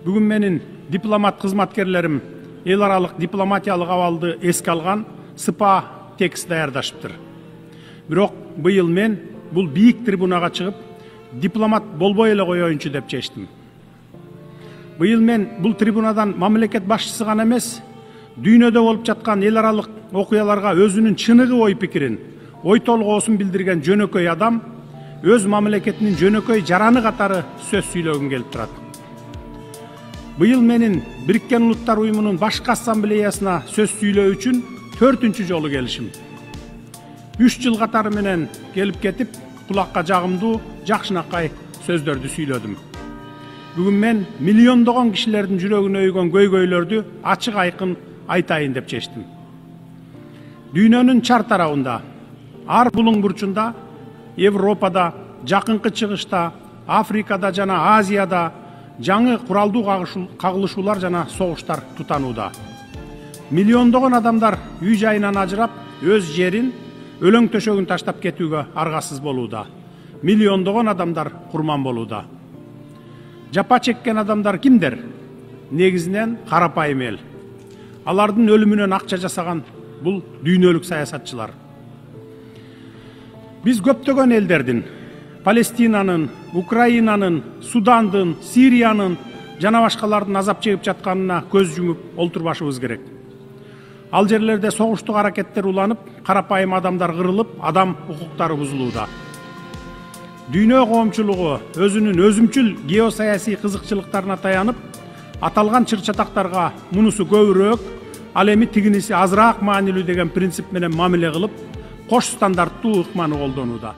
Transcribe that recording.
Бүгүн менин дипломат кызматкерлерим эл аралык дипломатиялык абалды эске алган СПА текст даярдашыптыр. Бирок быйыл мен бул бийик трибунага чыгып, дипломат болбой эле коеюнчу деп чечтим. Быйыл мен бул трибунадан мамлекет башчысы гана эмес, дүйнөдө болуп жаткан эл аралык окуяларга өзүнүн чыныгы ой пикирин, ой толгоосун билдирген жөнөкөй адам, өз мамлекетинин жөнөкөй жараны катары сөз сүйлөгүм келип турат. Быйыл менин Бириккен Улуттар Уюмунун башкы ассамблеясына сөз сүйлөө үчүн 4-чү жолу келишим. 3 жыл катары менен келип кетип, кулакка жагымдуу, жакшынакай сөздөрдү сүйлөдүм. Бүгүн мен миллиондогон кишилердин жүрөгүнө өйгөн көйгөйлөрдү ачык айкын айтайын деп чечтим. Дүйнөнүн чар тарабында, ар булуң бурчунда, Европада, Жакынкы Чыгышта, Африкада жана Азияда жаңы куралдуу кагылышуулар жана согуштар тутанууда. Миллиондогон адамдар үй жайынан ажырап, өз жерин, өлөң төшөгүн таштап кетүүгө аргасыз болууда. Миллиондогон адамдар курман болууда. Жапа чеккен адамдар кимдер? Негизинен карапайым эл. Алардын өлүмүнөн акча жасаган бул дүйнөлүк саясатчылар. Биз көптөгөн элдердин, Палестинанын, Украинанын, Судандын, Сириянын жана башкалардын азап чегип жатканына көз жумуп олтурбашыбыз керек. Ал жерлерде согуштук аракеттер уланып, карапайым адамдар кырылып, адам укуктары бузулууда. Дүйнө коомчулугу өзүнүн өзүмчүл геосаясий кызыкчылыктарына таянып, аталган чыр-чатактарга мунусу көбүрөөк, ал эми тигиниси азыраак маанилүү деген принцип менен мамиле кылып, кош стандарттуу ыкманы колдонууда.